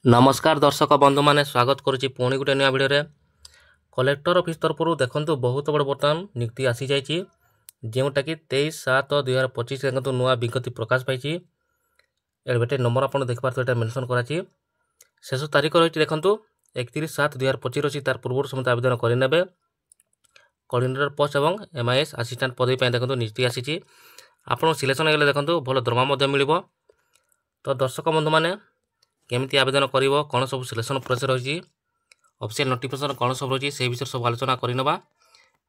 नमस्कार दर्शक बंधु मैंने स्वागत करुच्ची पुणी गोटे नया भिडियो कलेक्टर ऑफिस तरफ देखो बहुत बड़ बर्तमान नियुक्ति आसी जाइए जोटा कि 23/7/2025 देखो नुआ विज्ञप्ति प्रकाश पाई एडभर्टाइज नंबर आप देखिए मेंशन कराची शेष तारीख रही देखो 31/7/2025 अच्छी तार पूर्व समस्त आवेदन करे कोऑर्डिनेटर पोस्ट और MIS असिस्टेंट पदवी देखो नियुक्ति आसी आप सिलेक्शन होगले देखो भल दरमा मिल। तो दर्शक बंधु मैंने केमिति आवेदन करिवो कौन सब सिलेक्शन प्रोसेस रही ऑफिशियल नोटिफिकेशन कौन सब रही से विषय सब आलोचना करनेबा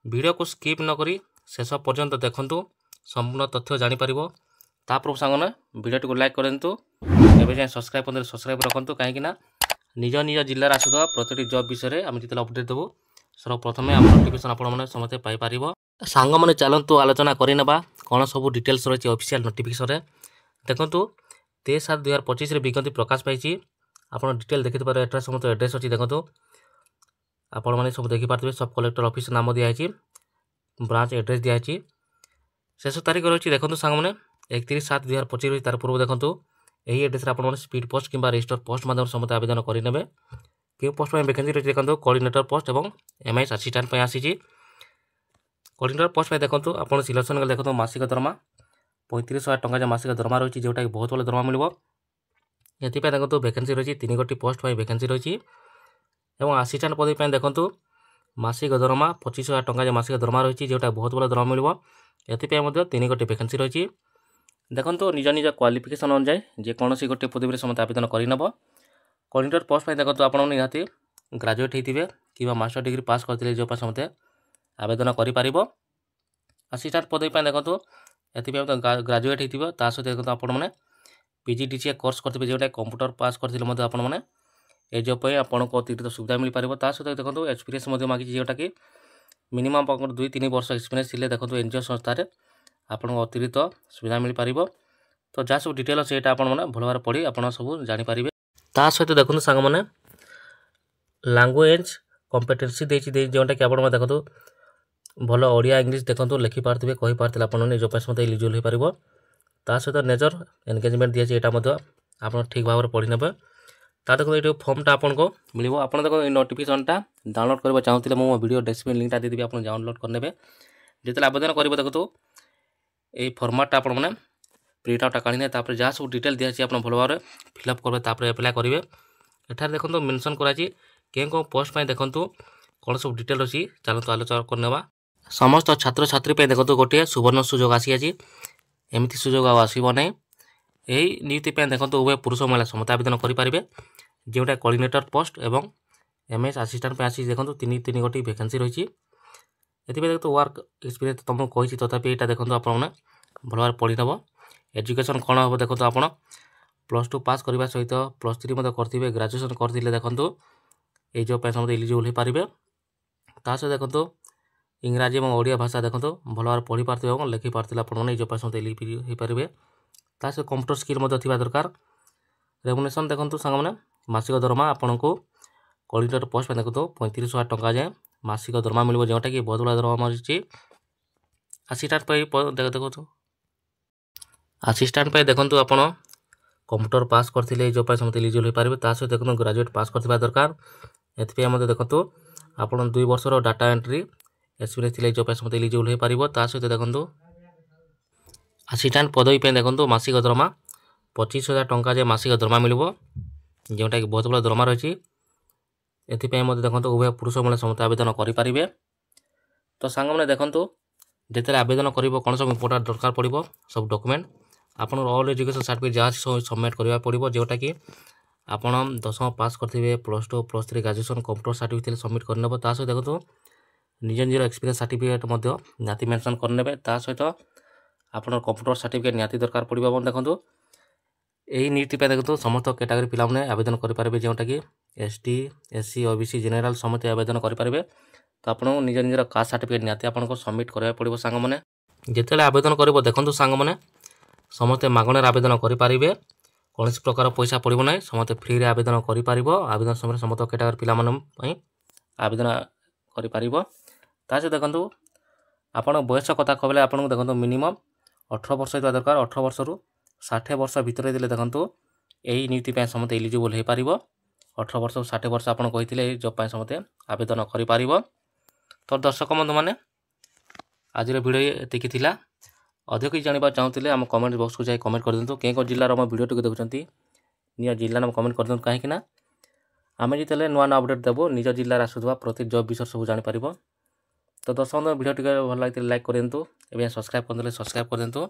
वीडियो को स्किप न करी शेष पर्यंत देखंतु संपूर्ण तथ्य जानि परिबो। तापर सांगने वीडियो को लाइक करंतु एबे जाय सब्सक्राइब रखंतु काहेकि ना निज निज जिल्ला आसुवा प्रति जॉब विषय आम जिते अपडेट देबू सर्वप्रथमे आम नोटिफिकेशन आपने समस्ते पाइपर सांग मैंने चलतु आलोचना करनेबा कौन सब डिटेल्स रही ऑफिशियल नोटिफिकेशन देखंतु 23/7/2025 विज्ञप्ति प्रकाश पाई आप डिटेल देखिए एड्रेस समस्त एड्रेस अच्छी देखो आपण मैंने सब देखिपे सब कलेक्टर ऑफिस नाम दिखाई ब्रांच एड्रेस दिखाई शेष तारीख रही देखो सांग मैंने 31/7/2025 रही तार पूर्व देखो यही एड्रेस आप स्पीड पोस्ट कि रजिस्टर पोस्ट माध्यम समस्त आवेदन करेंगे क्यों पोस्ट में वैकेंसी रही देखो कोऑर्डिनेटर पोस्ट और MIS असिस्टेंट आसी कोऑर्डिनेटर पोस्ट में देखो आप सिलेक्शन देखो मासिक दरमा 35,000 टंका जो मासिक दरमा रही जोटा कि बहुत बड़ा दरमा मिल ये देखो वैकेंसी रही 3 गोटी पोस्ट पर वैकेंसी रही और असिस्टेंट पदवी देखो मासिक दरमा 25,000 टंका जो मासिक दरमा रही जोटा बहुत बड़ा दरमा मिल ये 3 गोटी वैकेंसी रही देखो निज निज क्वालिफिकेशन अनुसार जेकोसी गोटे पदवी समस्त आवेदन करनब कोऑर्डिनेटर पोस्ट पर देखो आप निहाती ग्रेजुएट होते कि मास्टर डिग्री पास करते जो समस्ते आवेदन कर असिस्टेंट पदवी देखो ये ग्रेजुएट होता सहित देखो आपने PGDCA कोर्स करते जोटा कंप्यूटर पास करते आपने ए जॉब पर आपको अतिरिक्त सुविधा मिल पार सहित देखो एक्सपीरियंस मांगी जोटा कि मिनिमम 2-3 वर्ष एक्सपीरियंस थी देखो NGO संस्था आपको अतिरिक्त सुविधा मिल पार। तो जहाँ सब डिटेल अच्छे आप भल भाव पढ़ी आप सब जानीपारे ता सहित देखो सांग मैंने लैंग्वेज कॉम्पिटेंसी देती जोटा कि आप देखो भल ओडिया इंग्लीश देखो लिखिपारे कही पारे आपने जॉब मत एलिजिबल हो पार ता सहित नेचर एंगेजमेंट दिए यहाँ आप ठीक भाव पढ़ी ने ता देखो ये फॉर्मटा आपको मिल आप देखो ये नोटिफिकेशनटा डाउनलोड करवा चाहते मो वीडियो डिस्क्रिप्शन लिंकटा देदेवी आप डाउनलोड करने जो आवेदन करेंगे देखो ये फॉर्मेटटा आपने प्रिंट आउटा काढ़ी जहाँ सब डिटेल दिखाई आप भल भाव फिलअप करेंगे एप्लाय करेंगे एठार देखो मेंशन कराई कौन पोस्ट पर देखो कौन सब डिटेल अच्छी चलते आलोचना करने समस्त छात्र छात्री देखो गोटे सुवर्ण सुजोग आसी एमती सुजोग आसब ना यही नियुक्ति देखो उभय पुरुष महिला समस्त आवेदन करेंगे जोटा कोऑर्डिनेटर पोस्ट और MIS असिस्टेंट आसी देखो 3 गोटी वैकेंसी रही ये देखो वर्क एक्सपीरियंस तुमको कही तथापि यहाँ देखो आपने भल भाव पढ़ी नब एजुकेशन कौन हम देखो आप +2 पास करने सहित +3 करेंगे ग्रेजुएशन करते देखो ये जॉब समस्त एलिजिबल हो पारे ता सहित देखो इंग्राजी और ओडिया भाषा देखो भल भाव पढ़ी पारे और लिखि पारे आपने जॉब समस्त एलिजिबल हो पारे ता सहित कंप्यूटर स्किल दरकार रेमुनेशन देखो सांग मैंने मासिक दरमा आपन को कोऑर्डिनेटर पोस्ट में देखो 35,000 टंका जाए मासिक दरमा मिल जोटा कि बहुत बड़ा दरमा रही असिस्टेंट देखो असिस्टेंट पे देखो आप कंप्यूटर पास करते जो समस्त एलिजिबल हो पारे ता सहित देखो ग्रेजुएट पास करथिबा दरकार ये देखो आप 2 वर्षर डाटा एंट्री एक्सपीरियंस थी जो समस्त एलिजिबल हो पारे ता सहित देखो असिस्टेंट पदवी देखो मासिक दरमा 25,000 टंका जे मासिक दरमा मिल जोटा कि बहुत बड़ा दरमा रही ये देखो उभय पुरुष महिला समस्त आवेदन करेंगे। तो सांग मैंने देखो जिते आवेदन कर कौन सब इंपोर्टेंट दरकार पड़ो सब डॉक्यूमेंट आपन ऑल एजुकेशन सर्टिफिकेट जहाँ सबमिट करवा पड़ो जोटा कि आप 10वीं पास करेंगे +2 +3 ग्रेजुएशन कंप्यूटर सर्टिफिकेट सबमिट करने सहित देखो निज निजर एक्सपीरियंस सर्टिफिकेट निहाती मेंशन करने सहित आप कंप्यूटर सर्टिफिकेट निहाती दरकार पड़ो देखो यही नियुक्ति देखो समस्त कैटेगरी पिला आवेदन करेंगे जोटा कि ST SC OBC जेनराल समस्त आवेदन करेंगे। तो आप निज निजर कास्ट सर्टिफिकेट निहाती आपको सबमिट करवा पड़ो सांग मैंने जिते आवेदन कर देखो सांग मैंने समस्ते मागणार आवेदन करेंगे कौन प्रकार पैसा पड़ो ना समस्त फ्री रे आवेदन कर आवेदन समय समस्त कैटेगरी पिला आवेदन कर देखो आप बयस कथा कहले आपको देखो मिनिमम 18 वर्ष दरकार 18 वर्ष रु 60 वर्ष भितर देखो यही नियुक्ति समस्त एलिजिबल हो पार 18 ବର୍ଷ 60 ବର୍ଷ ଆପଣ କହିଥିଲେ ଏଇ ଜବ୍ ପାଇଁ ସମସ୍ତେ ଆବେଦନ କରିପାରିବ। ତ ଦର୍ଶକ ବନ୍ଧୁମାନେ ଆଜିର ଭିଡ଼ିଓ ଏତିକି ଥିଲା। ଅଧିକ କିଛି ଜାଣିବାକୁ ଚାହୁଁଥିଲେ ଆମ କମେଣ୍ଟ ବକ୍ସକୁ ଯାଇ କମେଣ୍ଟ କରିଦିଅନ୍ତୁ। କେଉଁ ଜିଲ୍ଲାର ଆମ ଭିଡ଼ିଓଟିକୁ ଦେଖୁଛନ୍ତି ନିଜ ଜିଲ୍ଲା ନାମ କମେଣ୍ଟ କରିଦିଅନ୍ତୁ, କାହିଁକିନା ଆମେ ଯେତେବେଳେ ନୂଆ ନୂଆ ଅପଡ଼େଟ୍ ଦେବୁ ନିଜ ଜିଲ୍ଲାରେ ଆସୁଥିବା ପ୍ରତି ଜବ୍ ବିଷୟରେ ସବୁ ଜାଣିପାରିବ। ତ ଦର୍ଶକ ବନ୍ଧୁ ଭିଡ଼ିଓ ଟିକେ ଭଲ ଲାଗିଥିଲେ ଲାଇକ୍ କରିଦିଅନ୍ତୁ, ଏବେ ସବସ୍କ୍ରାଇବ୍ କରିଦେଲେ ସବସ୍କ୍ରାଇବ୍ କରିଦିଅନ୍ତୁ।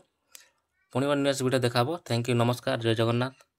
ପୁଣି ନେକ୍ସଟ ଭିଡ଼ିଓ ଦେଖାହବ। ଥ୍ୟାଙ୍କ ୟୁ, ନମସ୍କାର, ଜୟ ଜଗନ୍ନାଥ।